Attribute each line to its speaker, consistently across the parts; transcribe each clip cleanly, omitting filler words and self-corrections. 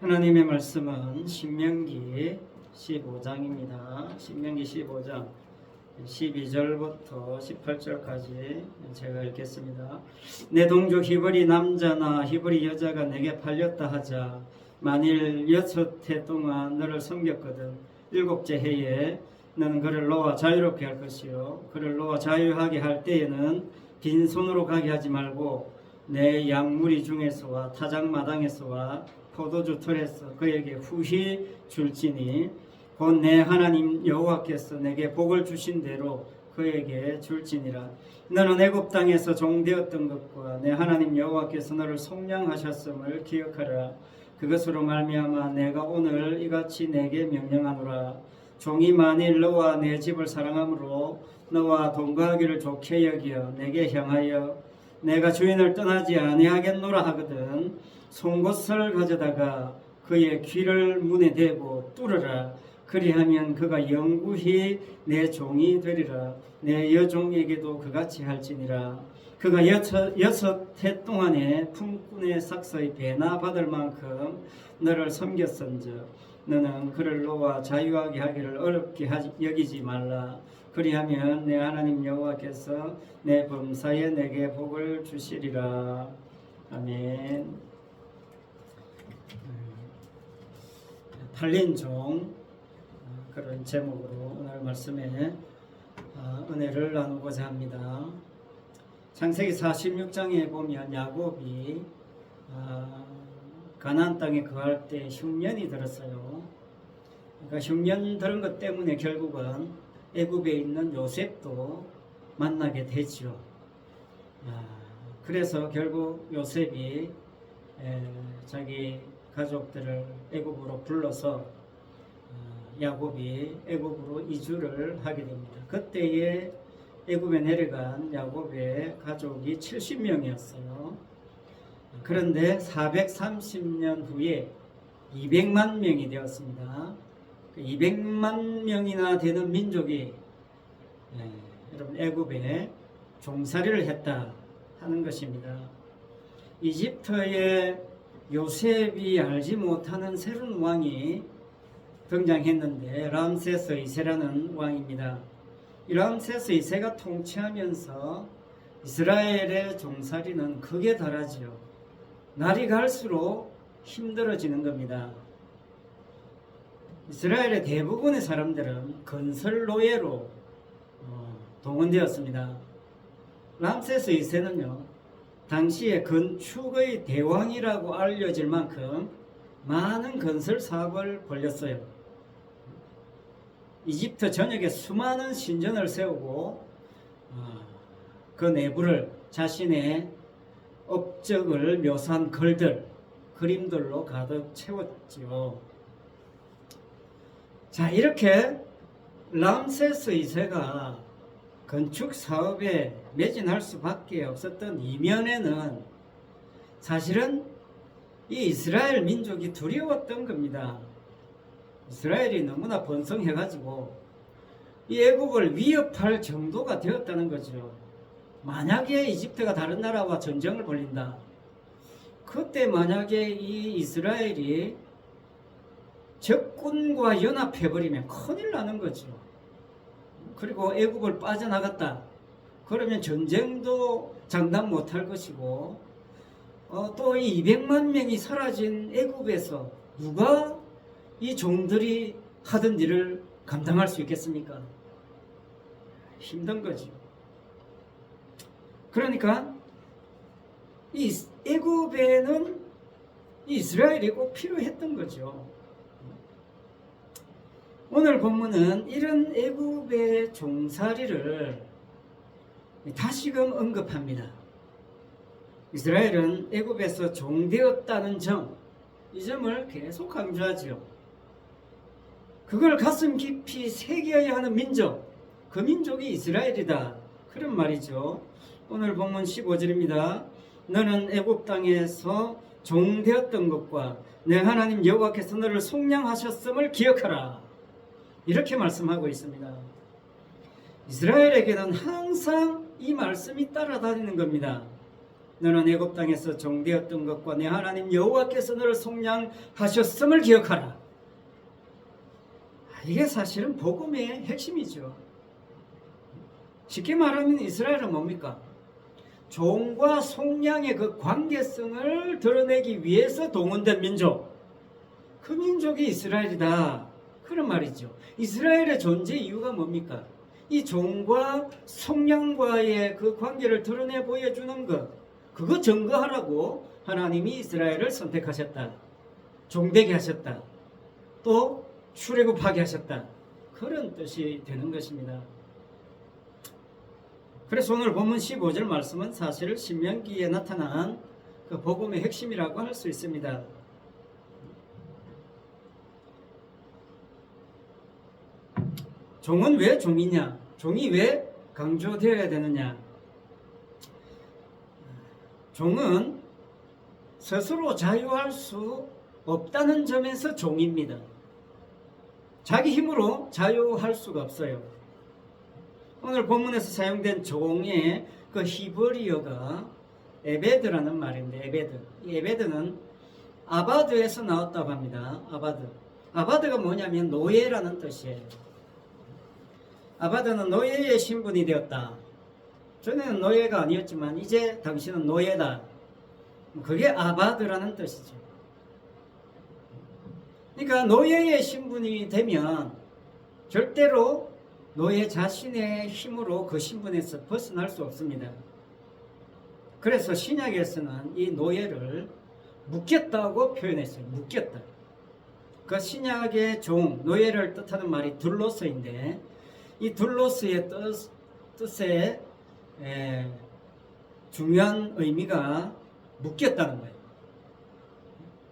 Speaker 1: 하나님의 말씀은 신명기 15장입니다. 신명기 15장 12절부터 18절까지 제가 읽겠습니다. 내 동족 히브리 남자나 히브리 여자가 내게 팔렸다 하자. 만일 6해 동안 너를 섬겼거든 7째 해에 너는 그를 놓아 자유롭게 할 것이요, 그를 놓아 자유하게 할 때에는 빈손으로 가게 하지 말고 내 양무리 중에서와 타작마당에서와 포도주 틀에서 그에게 후히 줄지니 곧 내 하나님 여호와께서 내게 복을 주신 대로 그에게 줄지니라. 너는 애굽 땅에서 종되었던 것과 내 하나님 여호와께서 너를 속량하셨음을 기억하라. 그것으로 말미암아 내가 오늘 이같이 내게 명령하노라. 종이 만일 너와 내 집을 사랑함으로 너와 동거하기를 좋게 여기어 내게 향하여 내가 주인을 떠나지 아니하겠노라 하거든 송곳을 가져다가 그의 귀를 문에 대고 뚫으라. 그리하면 그가 영구히 내 종이 되리라. 내 여종에게도 그같이 할지니라. 그가 6해 동안에 품꾼의 삭서의 배나 받을 만큼 너를 섬겼은즉 너는 그를 놓아 자유하게 하기를 어렵게 여기지 말라. 그리하면 내 하나님 여호와께서 내 범사에 내게 복을 주시리라. 아멘. 팔린 종, 그런 제목으로 오늘 말씀에 은혜를 나누고자 합니다. 창세기 46장에 보면 야곱이 가나안 땅에 거할 때 흉년이 들었어요. 그러니까 흉년 들은 것 때문에 결국은 애굽에 있는 요셉도 만나게 되죠. 그래서 결국 요셉이 자기 가족들을 애굽으로 불러서 야곱이 애굽으로 이주를 하게 됩니다. 그때에 애굽에 내려간 야곱의 가족이 70명이었어요. 그런데 430년 후에 200만 명이 되었습니다. 200만 명이나 되는 민족이 여러분 애굽에 종살이를 했다 하는 것입니다. 이집트의 요셉이 알지 못하는 새로운 왕이 등장했는데 람세스 2세라는 왕입니다. 이 람세스 2세가 통치하면서 이스라엘의 종살이는 극에 달하지요. 날이 갈수록 힘들어지는 겁니다. 이스라엘의 대부분의 사람들은 건설 노예로 동원되었습니다. 람세스 2세는요, 당시에 건축의 대왕이라고 알려질 만큼 많은 건설 사업을 벌였어요. 이집트 전역에 수많은 신전을 세우고 그 내부를 자신의 업적을 묘사한 글들, 그림들로 가득 채웠지요. 자, 이렇게 람세스 2세가 건축 사업에 매진할 수밖에 없었던 이면에는 사실은 이 이스라엘 민족이 두려웠던 겁니다. 이스라엘이 너무나 번성해가지고 이 애국을 위협할 정도가 되었다는 거죠. 만약에 이집트가 다른 나라와 전쟁을 벌린다. 그때 만약에 이 이스라엘이 적군과 연합해버리면 큰일 나는 거죠. 그리고 애국을 빠져나갔다. 그러면 전쟁도 장담 못할 것이고 또 이 200만 명이 사라진 애국에서 누가 이 종들이 하던 일을 감당할 수 있겠습니까? 힘든 거죠. 그러니까 이 애굽에는 이스라엘이 꼭 필요했던 거죠. 오늘 본문은 이런 애굽의 종살이를 다시금 언급합니다. 이스라엘은 애굽에서 종되었다는 점, 이 점을 계속 강조하죠. 그걸 가슴 깊이 새겨야 하는 민족, 그 민족이 이스라엘이다, 그런 말이죠. 오늘 본문 15절입니다. 너는 애굽 땅에서 종되었던 것과 내 하나님 여호와께서 너를 속량하셨음을 기억하라, 이렇게 말씀하고 있습니다. 이스라엘에게는 항상 이 말씀이 따라다니는 겁니다. 너는 애굽 땅에서 종되었던 것과 내 하나님 여호와께서 너를 속량하셨음을 기억하라. 이게 사실은 복음의 핵심이죠. 쉽게 말하면 이스라엘은 뭡니까? 종과 속량의 그 관계성을 드러내기 위해서 동원된 민족. 그 민족이 이스라엘이다. 그런 말이죠. 이스라엘의 존재 이유가 뭡니까? 이 종과 속량과의 그 관계를 드러내 보여주는 것. 그거 증거하라고 하나님이 이스라엘을 선택하셨다. 종되게 하셨다. 또 출애굽하게 하셨다. 그런 뜻이 되는 것입니다. 그래서 오늘 본문 15절 말씀은 사실 신명기에 나타난 그 복음의 핵심이라고 할 수 있습니다. 종은 왜 종이냐? 종이 왜 강조되어야 되느냐? 종은 스스로 자유할 수 없다는 점에서 종입니다. 자기 힘으로 자유할 수가 없어요. 오늘 본문에서 사용된 종의 그 히브리어가 에베드라는 말인데, 이 에베드는 아바드에서 나왔다고 합니다. 아바드가 뭐냐면 노예라는 뜻이에요. 아바드는 노예의 신분이 되었다. 전에는 노예가 아니었지만 이제 당신은 노예다. 그게 아바드라는 뜻이죠. 그러니까 노예의 신분이 되면 절대로 노예 자신의 힘으로 그 신분에서 벗어날 수 없습니다. 그래서 신약에서는 이 노예를 묶였다고 표현했어요. 묶였다. 그 신약의 종, 노예를 뜻하는 말이 둘로스인데, 이 둘로스의 뜻에 중요한 의미가 묶였다는 거예요.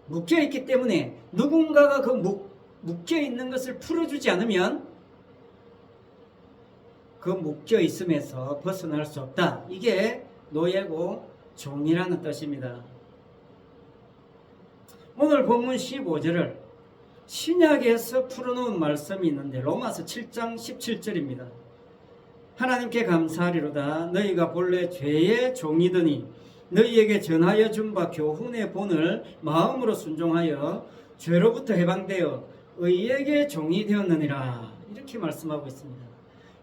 Speaker 1: 묶여있기 때문에 누군가가 그 묶여있는 것을 풀어주지 않으면 그 묶여있음에서 벗어날 수 없다. 이게 노예고 종이라는 뜻입니다. 오늘 본문 15절을 신약에서 풀어놓은 말씀이 있는데 로마서 7장 17절입니다. 하나님께 감사하리로다. 너희가 본래 죄의 종이더니 너희에게 전하여 준 바 교훈의 본을 마음으로 순종하여 죄로부터 해방되어 의에게 종이 되었느니라. 이렇게 말씀하고 있습니다.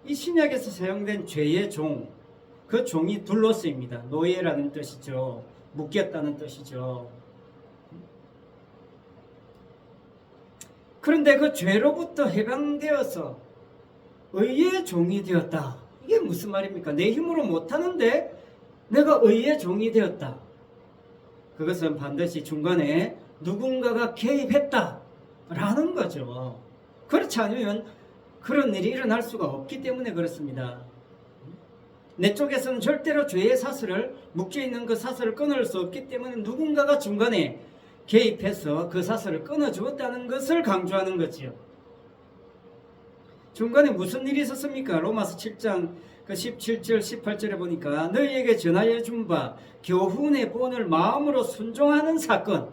Speaker 1: 이 신약에서 사용된 죄의 종, 그 종이 둘로스입니다. 노예라는 뜻이죠. 묶였다는 뜻이죠. 그런데 그 죄로부터 해방되어서 의의 종이 되었다. 이게 무슨 말입니까? 내 힘으로 못하는데 내가 의의 종이 되었다. 그것은 반드시 중간에 누군가가 개입했다라는 거죠. 그렇지 않으면 그런 일이 일어날 수가 없기 때문에 그렇습니다. 내 쪽에서는 절대로 죄의 사슬을, 묶여있는 그 사슬을 끊을 수 없기 때문에 누군가가 중간에 개입해서 그 사슬을 끊어주었다는 것을 강조하는 거지요. 중간에 무슨 일이 있었습니까? 로마서 7장 17절 18절에 보니까 너희에게 전하여 준 바 교훈의 본을 마음으로 순종하는 사건,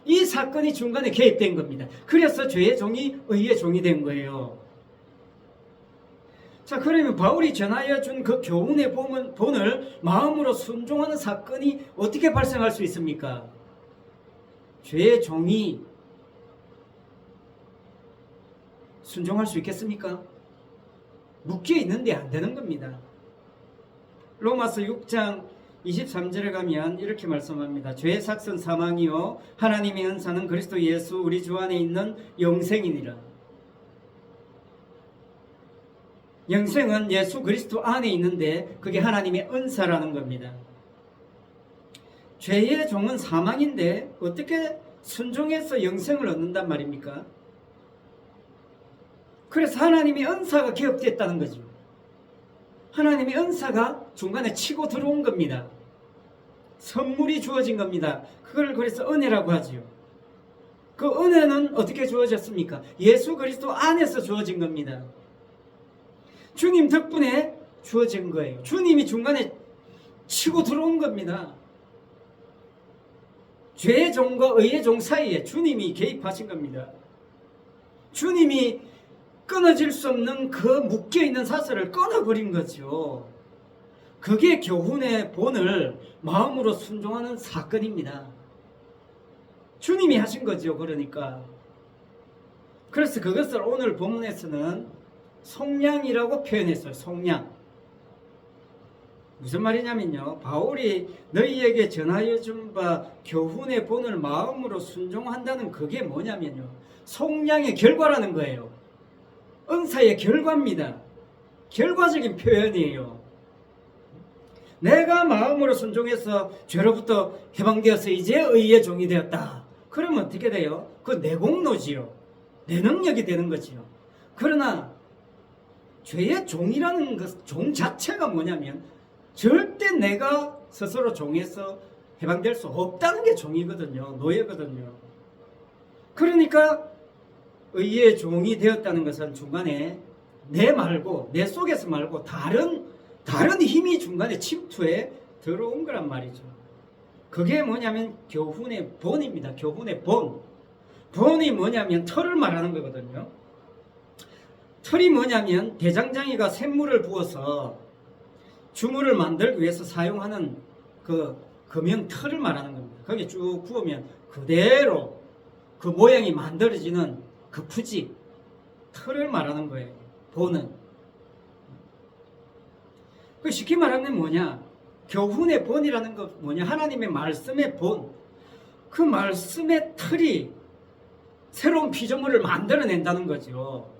Speaker 1: 이 사건이 중간에 개입된 겁니다. 그래서 죄의 종이 의의 종이 된 거예요. 자, 그러면 바울이 전하여 준 그 교훈의 본을 마음으로 순종하는 사건이 어떻게 발생할 수 있습니까? 죄의 종이 순종할 수 있겠습니까? 묶여 있는데 안 되는 겁니다. 로마서 6장 23절에 가면 이렇게 말씀합니다. 죄의 삭은 사망이요 하나님의 은사는 그리스도 예수 우리 주 안에 있는 영생이니라. 영생은 예수 그리스도 안에 있는데 그게 하나님의 은사라는 겁니다. 죄의 종은 사망인데 어떻게 순종해서 영생을 얻는단 말입니까? 그래서 하나님의 은사가 개혁됐다는 거죠. 하나님의 은사가 중간에 치고 들어온 겁니다. 선물이 주어진 겁니다. 그걸 그래서 은혜라고 하지요. 그 은혜는 어떻게 주어졌습니까? 예수 그리스도 안에서 주어진 겁니다. 주님 덕분에 주어진 거예요. 주님이 중간에 치고 들어온 겁니다. 죄의 종과 의의 종 사이에 주님이 개입하신 겁니다. 주님이 끊어질 수 없는 그 묶여있는 사슬을 끊어버린 거죠. 그게 교훈의 본을 마음으로 순종하는 사건입니다. 주님이 하신 거죠. 그러니까 그래서 그것을 오늘 본문에서는 속량이라고 표현했어요. 속량. 무슨 말이냐면요, 바울이 너희에게 전하여 준 바 교훈의 본을 마음으로 순종한다는 그게 뭐냐면요, 속량의 결과라는 거예요. 은사의 결과입니다. 결과적인 표현이에요. 내가 마음으로 순종해서 죄로부터 해방되어서 이제 의의 종이 되었다. 그러면 어떻게 돼요? 그 내 공로지요. 내 능력이 되는 거지요. 그러나 죄의 종이라는 것, 종 자체가 뭐냐면 절대 내가 스스로 종에서 해방될 수 없다는 게 종이거든요. 노예거든요. 그러니까 의의 종이 되었다는 것은 중간에 내 말고, 내 속에서 말고 다른 힘이 중간에 침투해 들어온 거란 말이죠. 그게 뭐냐면 교훈의 본입니다. 교훈의 본. 본이 뭐냐면 털을 말하는 거거든요. 털이 뭐냐면 대장장이가 샘물을 부어서 주물을 만들기 위해서 사용하는 그 금형 털을 말하는 겁니다. 거기 쭉 부으면 그대로 그 모양이 만들어지는 그 푸지, 털을 말하는 거예요. 본은. 그 쉽게 말하면 뭐냐? 교훈의 본이라는 거 뭐냐? 하나님의 말씀의 본. 그 말씀의 털이 새로운 피조물을 만들어낸다는 거죠.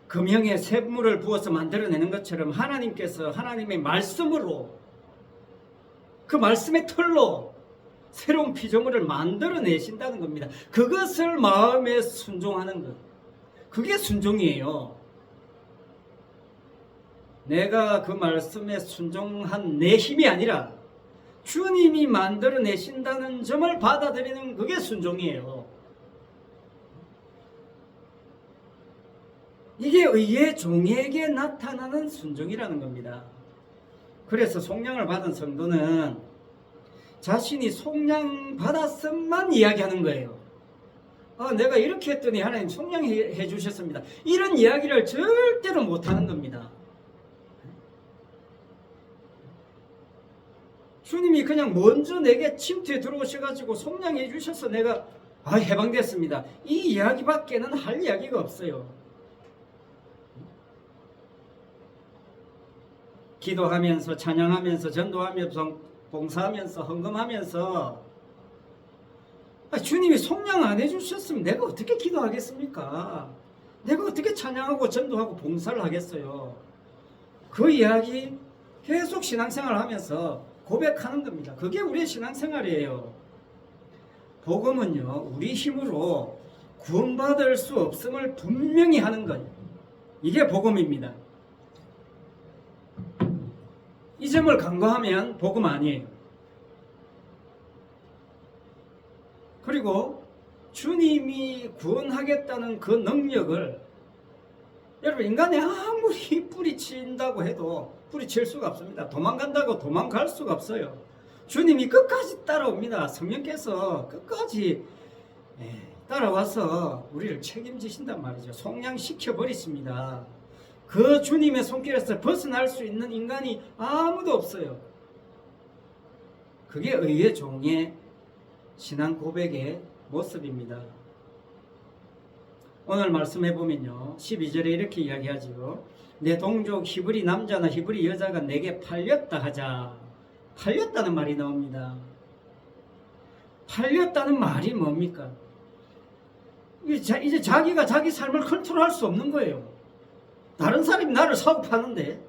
Speaker 1: 금형에 샘물을 부어서 만들어내는 것처럼 하나님께서 하나님의 말씀으로, 그 말씀의 털로 새로운 피조물을 만들어내신다는 겁니다. 그것을 마음에 순종하는 것. 그게 순종이에요. 내가 그 말씀에 순종한 내 힘이 아니라 주님이 만들어내신다는 점을 받아들이는 그게 순종이에요. 이게 의의 종에게 나타나는 순종이라는 겁니다. 그래서 속량을 받은 성도는 자신이 속량 받았음만 이야기하는 거예요. 내가 이렇게 했더니 하나님 속량해 주셨습니다. 이런 이야기를 절대로 못하는 겁니다. 주님이 그냥 먼저 내게 침투에 들어오셔가지고 속량해 주셔서 내가 해방됐습니다. 이 이야기밖에는 할 이야기가 없어요. 기도하면서 찬양하면서 전도하면서 봉사하면서 헌금하면서 주님이 속량 안 해주셨으면 내가 어떻게 기도하겠습니까? 내가 어떻게 찬양하고 전도하고 봉사를 하겠어요? 그 이야기 계속 신앙생활 하면서 고백하는 겁니다. 그게 우리의 신앙생활이에요. 복음은요, 우리 힘으로 구원받을 수 없음을 분명히 하는 거예요. 이게 복음입니다. 이 점을 간과하면 복음 아니에요. 그리고 주님이 구원하겠다는 그 능력을, 여러분, 인간이 아무리 뿌리친다고 해도 뿌리칠 수가 없습니다. 도망간다고 도망갈 수가 없어요. 주님이 끝까지 따라옵니다. 성령께서 끝까지 따라와서 우리를 책임지신단 말이죠. 속량시켜 버리십니다. 그 주님의 손길에서 벗어날 수 있는 인간이 아무도 없어요. 그게 의의 종의 신앙 고백의 모습입니다. 오늘 말씀해 보면요, 12절에 이렇게 이야기하죠. 내 동족 히브리 남자나 히브리 여자가 내게 팔렸다 하자. 팔렸다는 말이 나옵니다. 팔렸다는 말이 뭡니까? 이제 자기가 자기 삶을 컨트롤할 수 없는 거예요. 다른 사람이 나를 사고 파는데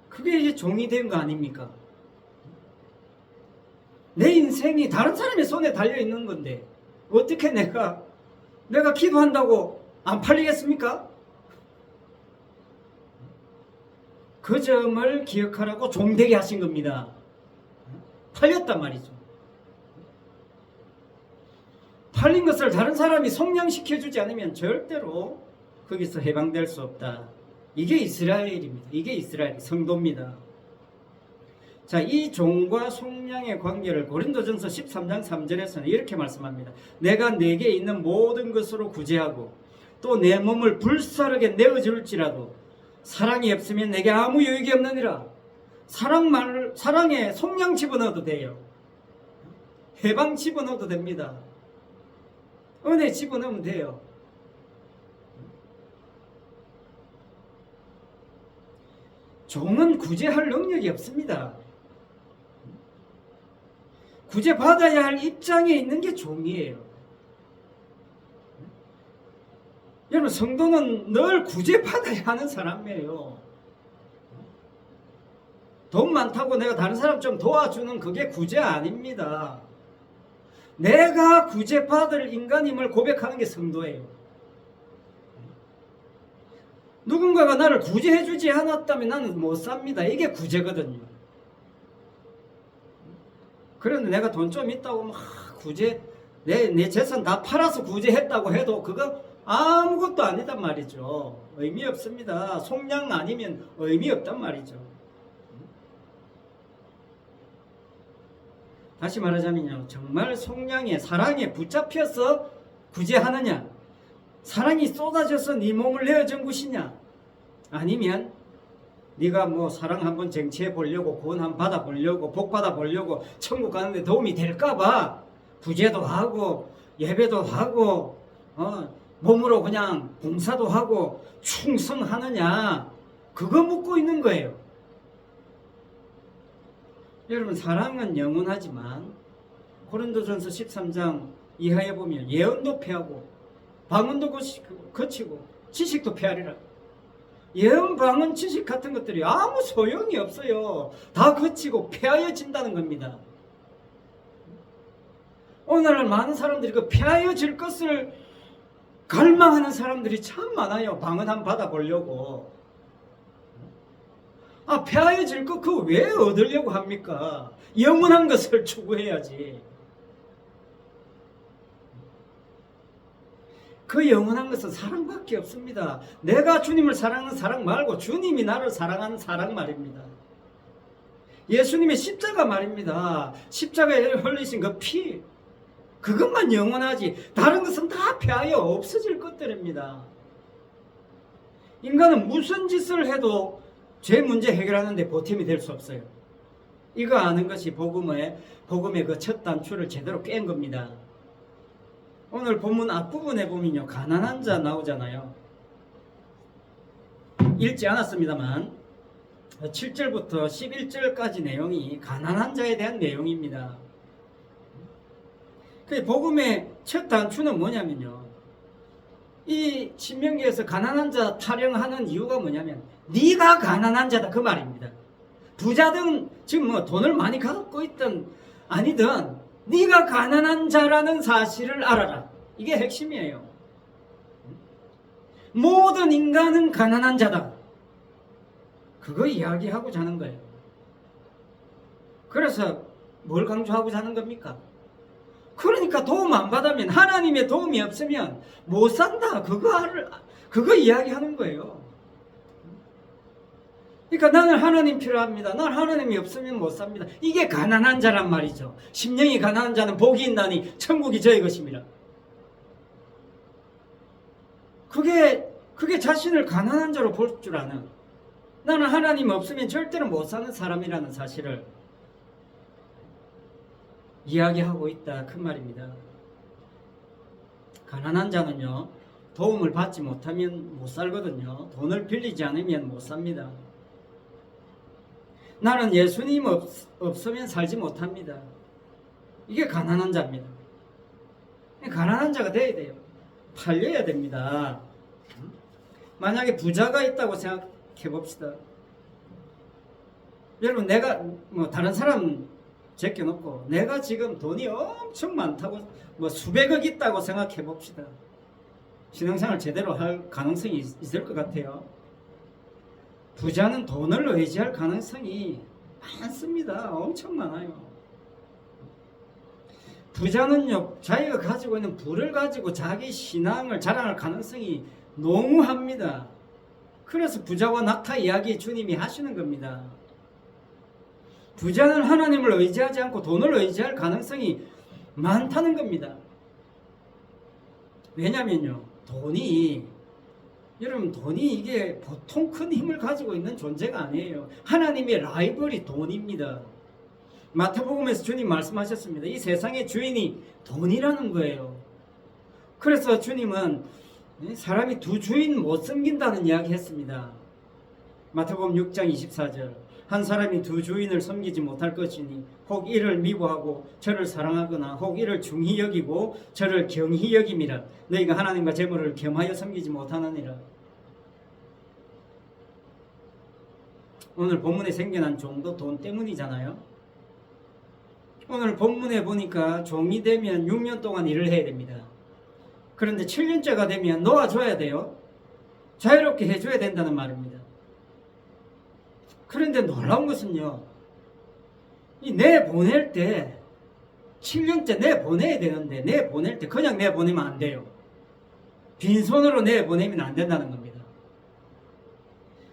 Speaker 1: 그게 이제 종이 된 거 아닙니까? 내 인생이 다른 사람의 손에 달려 있는 건데 어떻게 내가 기도한다고 안 팔리겠습니까? 그 점을 기억하라고 종되게 하신 겁니다. 팔렸단 말이죠. 팔린 것을 다른 사람이 속량시켜주지 않으면 절대로 거기서 해방될 수 없다. 이게 이스라엘입니다. 이게 이스라엘 성도입니다. 자, 이 종과 속량의 관계를 고린도전서 13장 3절에서는 이렇게 말씀합니다. 내가 내게 있는 모든 것으로 구제하고 또 내 몸을 불사르게 내어줄지라도 사랑이 없으면 내게 아무 유익이 없느니라. 사랑에 속량 집어넣어도 돼요. 해방 집어넣어도 됩니다. 은혜 집어넣으면 돼요. 종은 구제할 능력이 없습니다. 구제받아야 할 입장에 있는 게 종이에요. 여러분, 성도는 늘 구제받아야 하는 사람이에요. 돈 많다고 내가 다른 사람 좀 도와주는 그게 구제 아닙니다. 내가 구제받을 인간임을 고백하는 게 성도예요. 누군가가 나를 구제해주지 않았다면 나는 못 삽니다. 이게 구제거든요. 그런데 내가 돈 좀 있다고 막 내 재산 다 팔아서 구제했다고 해도 그거 아무것도 아니단 말이죠. 의미 없습니다. 속량 아니면 의미 없단 말이죠. 다시 말하자면요, 정말 속량에 사랑에 붙잡혀서 구제하느냐, 사랑이 쏟아져서 네 몸을 내어준 것이냐, 아니면 네가 뭐 사랑 한번 쟁취해 보려고, 구원 한번 받아 보려고, 복 받아 보려고, 천국 가는데 도움이 될까봐 구제도 하고 예배도 하고 몸으로 그냥 봉사도 하고 충성하느냐, 그거 묻고 있는 거예요. 여러분, 사랑은 영원하지만 고린도전서 13장 이하에 보면 예언도 패하고 방언도 거치고 지식도 패하리라. 예언, 방언, 지식 같은 것들이 아무 소용이 없어요. 다 거치고 패하여진다는 겁니다. 오늘날 많은 사람들이 그 패하여질 것을 갈망하는 사람들이 참 많아요. 방언 한번 받아보려고. 패하여질 것 그거 왜 얻으려고 합니까? 영원한 것을 추구해야지. 그 영원한 것은 사랑밖에 없습니다. 내가 주님을 사랑하는 사랑 말고 주님이 나를 사랑하는 사랑 말입니다. 예수님의 십자가 말입니다. 십자가에 흘리신 그 피, 그것만 영원하지 다른 것은 다 패하여 없어질 것들입니다. 인간은 무슨 짓을 해도 죄 문제 해결하는데 보탬이 될 수 없어요. 이거 아는 것이 복음의 그 첫 단추를 제대로 깬 겁니다. 오늘 본문 앞부분에 보면요, 가난한 자 나오잖아요. 읽지 않았습니다만 7절부터 11절까지 내용이 가난한 자에 대한 내용입니다. 그 복음의 첫 단추는 뭐냐면요, 이 신명기에서 가난한 자 타령하는 이유가 뭐냐면 네가 가난한 자다, 그 말입니다. 부자든 지금 뭐 돈을 많이 갖고 있든 아니든 네가 가난한 자라는 사실을 알아라. 이게 핵심이에요. 모든 인간은 가난한 자다, 그거 이야기하고자 하는 거예요. 그래서 뭘 강조하고자 하는 겁니까? 그러니까 도움 안 받으면, 하나님의 도움이 없으면 못 산다, 그거 이야기하는 거예요. 그러니까 나는 하나님 필요합니다, 난 하나님이 없으면 못 삽니다, 이게 가난한 자란 말이죠. 심령이 가난한 자는 복이 있나니 천국이 저의 것입니다. 그게 자신을 가난한 자로 볼 줄 아는, 나는 하나님 없으면 절대로 못 사는 사람이라는 사실을 이야기하고 있다, 그 말입니다. 가난한 자는요, 도움을 받지 못하면 못 살거든요. 돈을 빌리지 않으면 못 삽니다. 나는 예수님 없으면 살지 못합니다. 이게 가난한 자입니다. 가난한 자가 돼야 돼요. 팔려야 됩니다. 만약에 부자가 있다고 생각해 봅시다. 여러분, 내가 뭐 다른 사람 제껴놓고 내가 지금 돈이 엄청 많다고, 뭐 수백억 있다고 생각해 봅시다. 신앙생활 제대로 할 가능성이 있을 것 같아요. 부자는 돈을 의지할 가능성이 많습니다. 엄청 많아요. 부자는요, 자기가 가지고 있는 부를 가지고 자기 신앙을 자랑할 가능성이 농후합니다. 그래서 부자와 낙타 이야기 주님이 하시는 겁니다. 부자는 하나님을 의지하지 않고 돈을 의지할 가능성이 많다는 겁니다. 왜냐면요, 돈이 여러분, 돈이 이게 보통 큰 힘을 가지고 있는 존재가 아니에요. 하나님의 라이벌이 돈입니다. 마태복음에서 주님 말씀하셨습니다. 이 세상의 주인이 돈이라는 거예요. 그래서 주님은 사람이 두 주인 못 섬긴다는 이야기 했습니다. 마태복음 6장 24절. 한 사람이 두 주인을 섬기지 못할 것이니 혹 이를 미워하고 저를 사랑하거나 혹 이를 중히 여기고 저를 경히 여김이라. 너희가 하나님과 재물을 겸하여 섬기지 못하느니라. 오늘 본문에 생겨난 종도 돈 때문이잖아요. 오늘 본문에 보니까 종이 되면 6년 동안 일을 해야 됩니다. 그런데 7년째가 되면 놓아줘야 돼요. 자유롭게 해줘야 된다는 말입니다. 그런데 놀라운 것은요, 이 내보낼 때 7년째 내보내야 되는데 내보낼 때 그냥 내보내면 안 돼요. 빈손으로 내보내면 안 된다는 겁니다.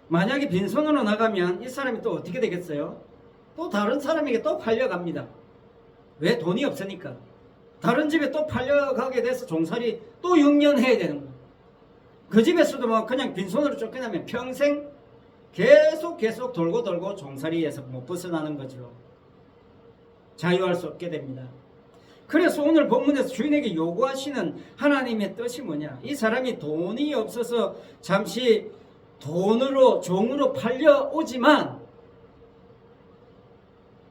Speaker 1: 만약에 빈손으로 나가면 이 사람이 또 어떻게 되겠어요? 또 다른 사람에게 또 팔려갑니다. 왜? 돈이 없으니까. 다른 집에 또 팔려가게 돼서 종살이 또 6년 해야 되는 거예요. 그 집에서도 뭐 그냥 빈손으로 쫓겨나면 평생 계속 돌고 종살이에서 못 벗어나는 거죠. 자유할 수 없게 됩니다. 그래서 오늘 본문에서 주인에게 요구하시는 하나님의 뜻이 뭐냐? 이 사람이 돈이 없어서 잠시 돈으로 종으로 팔려오지만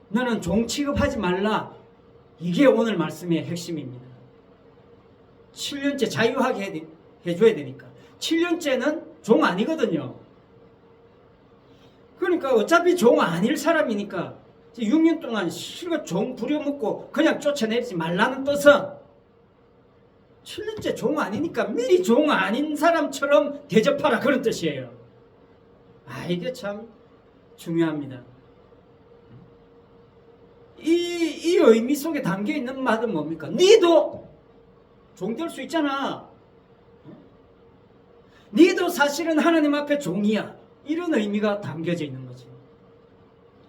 Speaker 1: 너는 종 취급하지 말라. 이게 오늘 말씀의 핵심입니다. 7년째 자유하게 해줘야 되니까. 7년째는 종 아니거든요. 그러니까 어차피 종 아닐 사람이니까 6년 동안 실컷 종 부려먹고 그냥 쫓아내지 말라는 뜻은 7년째 종 아니니까 미리 종 아닌 사람처럼 대접하라, 그런 뜻이에요. 이게 참 중요합니다. 이 의미 속에 담겨있는 말은 뭡니까? 니도 종 될 수 있잖아. 니도 사실은 하나님 앞에 종이야. 이런 의미가 담겨져 있는 거죠.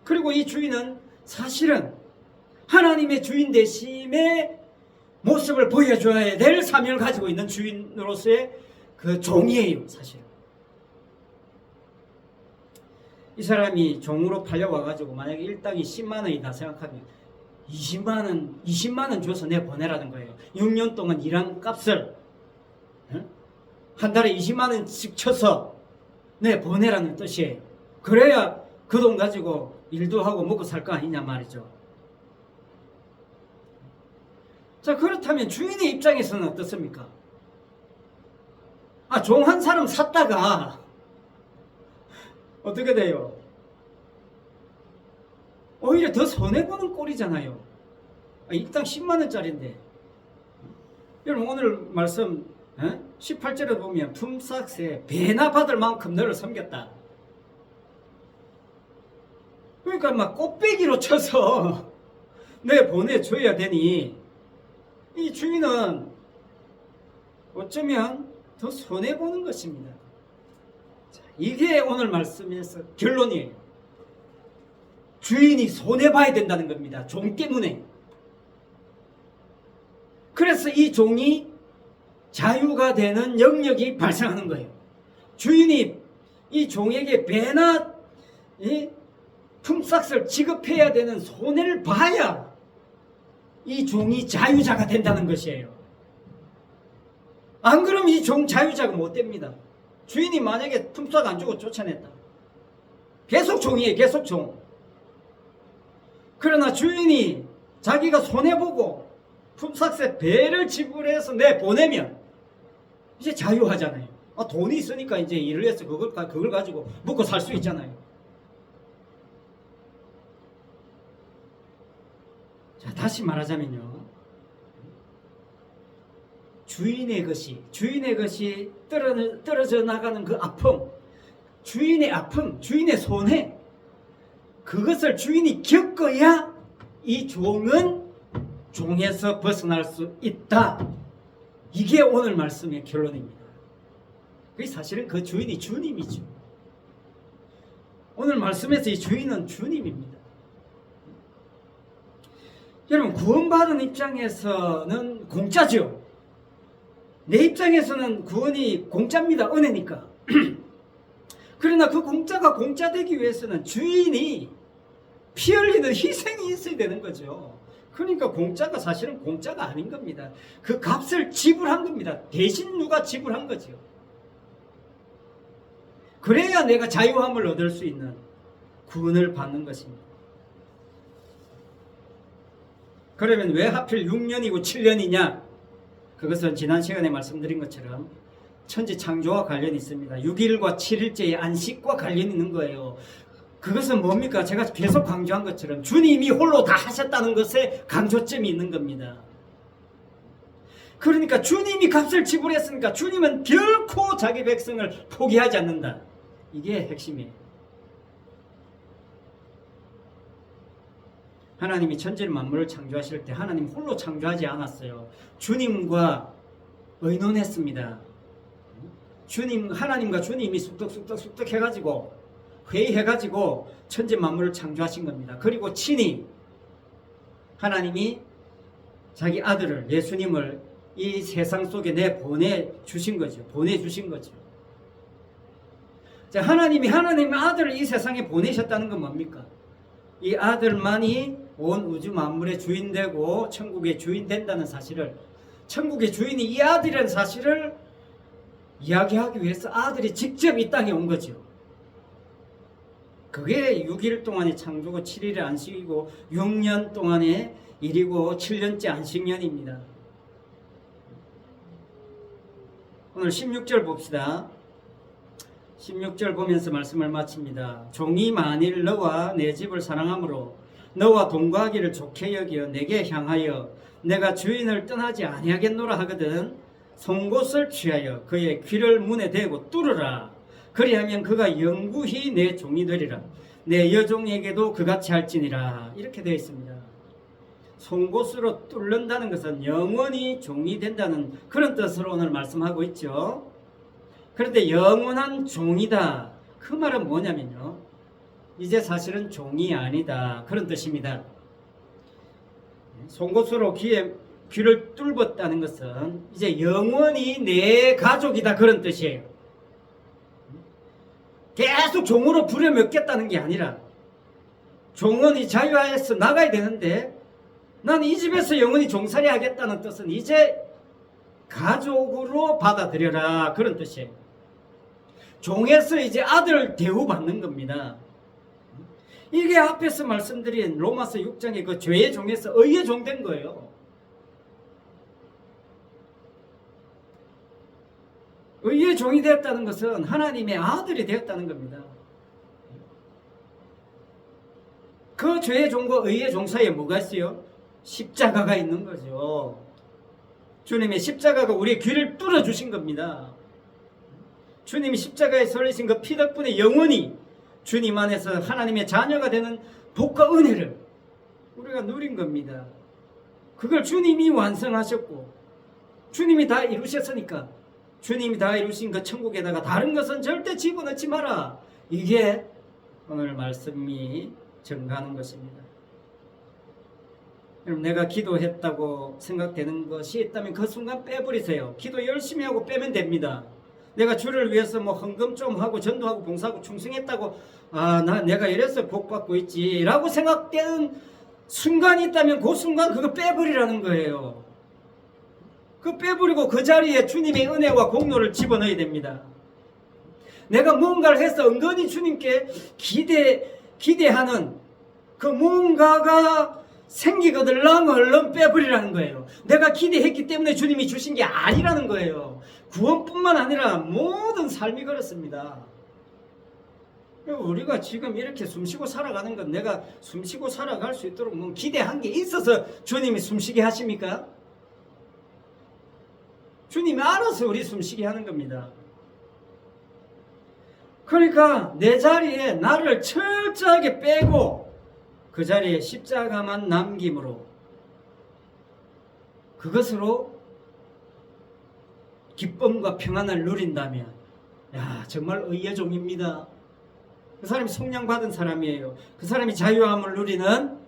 Speaker 1: 그리고 이 주인은 사실은 하나님의 주인 되심의 모습을 보여줘야 될 사명을 가지고 있는 주인으로서의 그 종이에요, 사실은. 이 사람이 종으로 팔려와가지고 만약에 일당이 10만 원이다 생각하면 20만 원 줘서 내보내라는 거예요. 6년 동안 일한 값을 한 달에 20만 원씩 쳐서 내보내라는 뜻이에요. 그래야 그 돈 가지고 일도 하고 먹고 살 거 아니냐 말이죠. 자, 그렇다면 주인의 입장에서는 어떻습니까? 종 한 사람 샀다가 어떻게 돼요? 오히려 더 손해보는 꼴이잖아요. 일당 10만 원짜리인데. 여러분, 오늘 말씀 18절에 보면 품삯에 배나 받을 만큼 너를 섬겼다. 그러니까 막 꽃배기로 쳐서 내 보내줘야 되니 이 주인은 어쩌면 더 손해보는 것입니다. 자, 이게 오늘 말씀에서 결론이에요. 주인이 손해봐야 된다는 겁니다. 종 때문에. 그래서 이 종이 자유가 되는 영역이 발생하는 거예요. 주인이 이 종에게 배나 품삯을 지급해야 되는 손해를 봐야 이 종이 자유자가 된다는 것이에요. 안 그러면 이 종 자유자가 못 됩니다. 주인이 만약에 품삯 안 주고 쫓아냈다. 계속 종이에요. 계속 종. 그러나 주인이 자기가 손해보고 품삯에 배를 지불해서 내보내면 이제 자유하잖아요. 돈이 있으니까 이제 일을 해서 그걸 가지고 먹고 살 수 있잖아요. 자, 다시 말하자면요. 주인의 것이 떨어져 나가는 그 아픔, 주인의 손해, 그것을 주인이 겪어야 이 종은 종에서 벗어날 수 있다. 이게 오늘 말씀의 결론입니다. 그게 사실은 그 주인이 주님이죠. 오늘 말씀에서 이 주인은 주님입니다. 여러분, 구원받은 입장에서는 공짜죠. 내 입장에서는 구원이 공짜입니다. 은혜니까. 그러나 그 공짜가 공짜되기 위해서는 주인이 피 흘리는 희생이 있어야 되는 거죠. 그러니까 공짜가 사실은 공짜가 아닌 겁니다. 그 값을 지불한 겁니다. 대신 누가 지불한 거죠. 그래야 내가 자유함을 얻을 수 있는 구원을 받는 것입니다. 그러면 왜 하필 6년이고 7년이냐? 그것은 지난 시간에 말씀드린 것처럼 천지 창조와 관련이 있습니다. 6일과 7일째의 안식과 관련이 있는 거예요. 그것은 뭡니까? 제가 계속 강조한 것처럼 주님이 홀로 다 하셨다는 것에 강조점이 있는 겁니다. 그러니까 주님이 값을 지불했으니까 주님은 결코 자기 백성을 포기하지 않는다. 이게 핵심이에요. 하나님이 천지를 만물을 창조하실 때 하나님 홀로 창조하지 않았어요. 주님과 의논했습니다. 하나님과 주님이 쑥덕쑥덕 해가지고 회의해가지고 천지 만물을 창조하신 겁니다. 그리고 친히 하나님이 자기 아들을 예수님을 이 세상 속에 보내주신 거죠. 자, 하나님의 아들을 이 세상에 보내셨다는 건 뭡니까? 이 아들만이 온 우주 만물의 주인 되고 천국의 주인 된다는 사실을, 천국의 주인이 이 아들이라는 사실을 이야기하기 위해서 아들이 직접 이 땅에 온 거죠. 그게 6일 동안의 창조고 7일의 안식이고 6년 동안의 일이고 7년째 안식년입니다. 오늘 16절 봅시다. 16절 보면서 말씀을 마칩니다. 종이 만일 너와 내 집을 사랑함으로 너와 동거하기를 좋게 여겨 내게 향하여 내가 주인을 떠나지 아니하겠노라 하거든 송곳을 취하여 그의 귀를 문에 대고 뚫으라. 그리하면 그가 영구히 내 종이 되리라. 내 여종에게도 그같이 할지니라. 이렇게 되어 있습니다. 송곳으로 뚫는다는 것은 영원히 종이 된다는 그런 뜻으로 오늘 말씀하고 있죠. 그런데 영원한 종이다. 그 말은 뭐냐면요, 이제 사실은 종이 아니다. 그런 뜻입니다. 송곳으로 귀를 뚫었다는 것은 이제 영원히 내 가족이다. 그런 뜻이에요. 계속 종으로 부려먹겠다는 게 아니라 종원이 자유하여서 나가야 되는데 나는 이 집에서 영원히 종살이 하겠다는 뜻은 이제 가족으로 받아들여라. 그런 뜻이에요. 종에서 이제 아들 대우받는 겁니다. 이게 앞에서 말씀드린 로마서 6장의 그 죄의 종에서 의의 종 된 거예요. 의의 종이 되었다는 것은 하나님의 아들이 되었다는 겁니다. 그 죄의 종과 의의 종 사이에 뭐가 있어요? 십자가가 있는 거죠. 주님의 십자가가 우리의 귀를 뚫어주신 겁니다. 주님이 십자가에 설리신 그 피 덕분에 영원히 주님 안에서 하나님의 자녀가 되는 복과 은혜를 우리가 누린 겁니다. 그걸 주님이 완성하셨고 주님이 다 이루셨으니까 주님이 다 이루신 그 천국에다가 다른 것은 절대 집어넣지 마라. 이게 오늘 말씀이 증가하는 것입니다. 여러분, 내가 기도했다고 생각되는 것이 있다면 그 순간 빼버리세요. 기도 열심히 하고 빼면 됩니다. 내가 주를 위해서 뭐 헌금 좀 하고 전도하고 봉사하고 충성했다고 내가 이래서 복 받고 있지 라고 생각되는 순간이 있다면 그 순간 그거 빼버리라는 거예요. 그 빼버리고 그 자리에 주님의 은혜와 공로를 집어넣어야 됩니다. 내가 뭔가를 해서 은근히 주님께 기대하는 그 뭔가가 생기거들랑 얼른 빼버리라는 거예요. 내가 기대했기 때문에 주님이 주신 게 아니라는 거예요. 구원뿐만 아니라 모든 삶이 그렇습니다. 우리가 지금 이렇게 숨쉬고 살아가는 건 내가 숨쉬고 살아갈 수 있도록 뭐 기대한 게 있어서 주님이 숨쉬게 하십니까? 주님이 알아서 우리 숨쉬게 하는 겁니다. 그러니까 내 자리에 나를 철저하게 빼고 그 자리에 십자가만 남김으로 그것으로 기쁨과 평안을 누린다면 정말 의의 종입니다. 그 사람이 성령 받은 사람이에요. 그 사람이 자유함을 누리는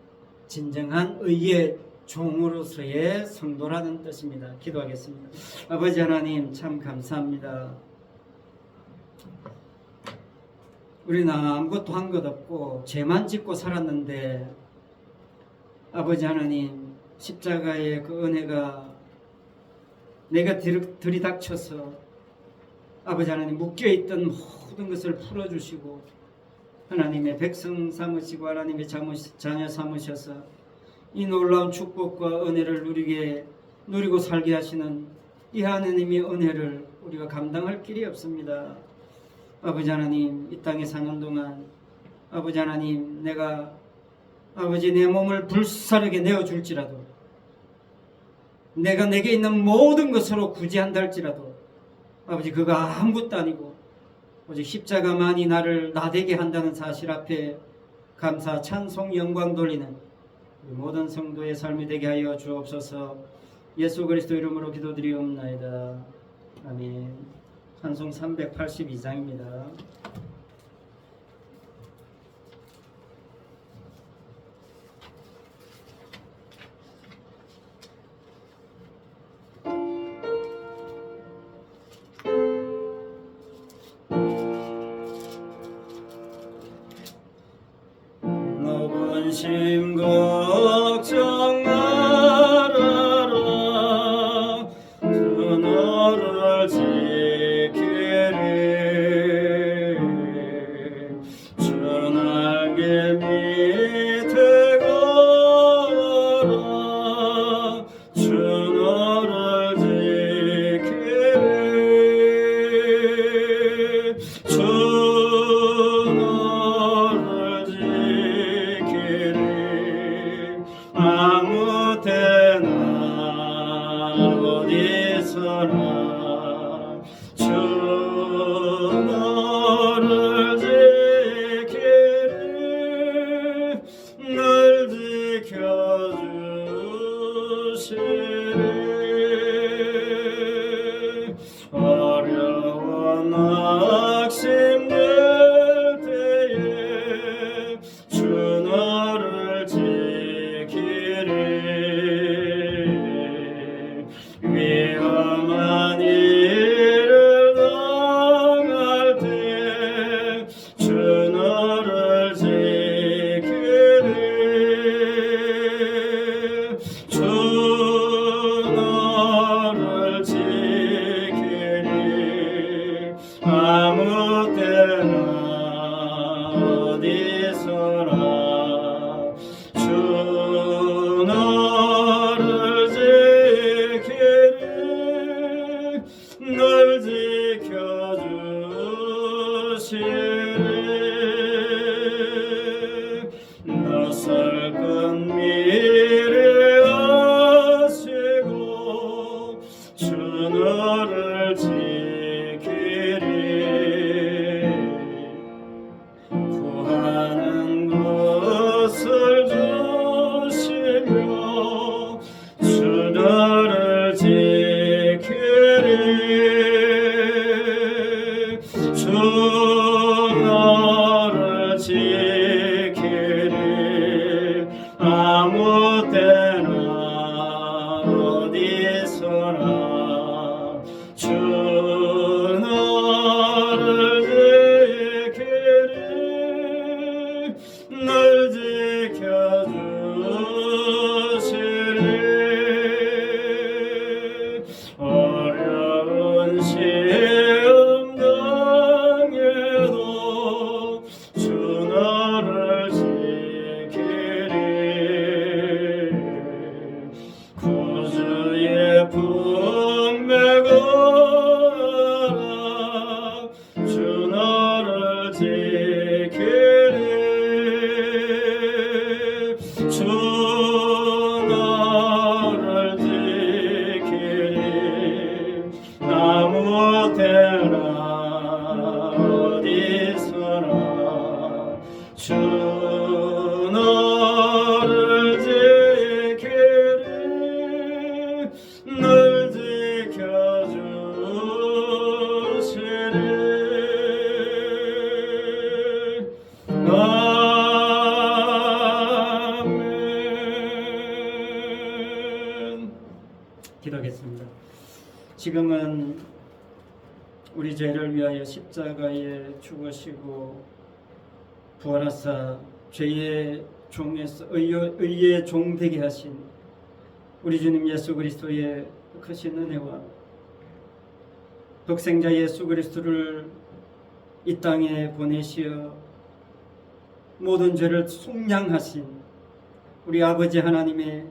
Speaker 1: 진정한 의의 종으로서의 성도라는 뜻입니다. 기도하겠습니다. 아버지 하나님 참 감사합니다. 우리는 아무것도 한 것 없고 죄만 짓고 살았는데 아버지 하나님 십자가의 그 은혜가 내가 들이닥쳐서 아버지 하나님 묶여있던 모든 것을 풀어주시고 하나님의 백성 삼으시고 하나님의 자녀 삼으셔서 이 놀라운 축복과 은혜를 누리고 살게 하시는 이 하나님의 은혜를 우리가 감당할 길이 없습니다. 아버지 하나님, 이 땅에 사는 동안 아버지 하나님, 내가 아버지 내 몸을 불사르게 내어줄지라도, 내가 내게 있는 모든 것으로 구제한다 할지라도 아버지 그거 아무것도 아니고 오직 십자가만이 나를 나되게 한다는 사실 앞에 감사, 찬송, 영광 돌리는 모든 성도의 삶이 되게 하여 주옵소서. 예수 그리스도 이름으로 기도드리옵나이다. 아멘. 찬송 382장입니다. 근심 걱정 말아라 주 너를 지키리 주 날개 밑에 걸어라 주 너를 지키리 주 아무 때나 어디서나 주 너를 지키리 널 지켜주시리 어려운 낙심될 때에 주 너를 위험한 일을 당할 때 주 너를 지키리 주 너를 지키리 아무 때나 어디서나 주 너를 지키리 널 지켜주시리 낯설건 미래 아시고 주 너를 지키리 구하는 것을 주시며 주 너를 지키리 주 너를 지키리 아무 때나 어디서나 주 너를 지키리 널 지켜주시리 어려운 시험 당해도 주 너를 지키리 구주의 품에 걸어라 주 너를 지키리 주 너를 지키리 아무 때나 어디서나 주 너를 지키리 널 지켜주시리 아멘. 기도하겠습니다. 지금은 우리 죄를 위하여 십자가에 죽으시고 부활하사 죄의 종에서 의의 종 되게 하신 우리 주님 예수 그리스도의 크신 은혜와 독생자 예수 그리스도를 이 땅에 보내시어 모든 죄를 속량하신 우리 아버지 하나님의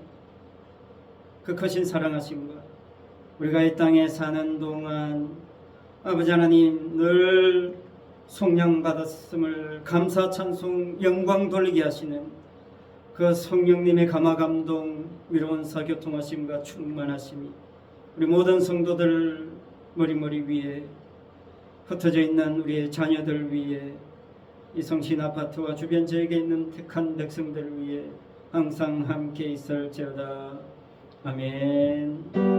Speaker 1: 그 크신 사랑하심과 우리가 이 땅에 사는 동안 아버지 하나님 늘 속량받았음을 감사 찬송 영광 돌리게 하시는 그 성령님의 감화 감동 위로운 사교통하심과 충만하심이 우리 모든 성도들 머리머리 위에 흩어져 있는 우리의 자녀들 위에 이성신 아파트와 주변 지역에 있는 택한 백성들 위에 항상 함께 있을지어다. 아멘.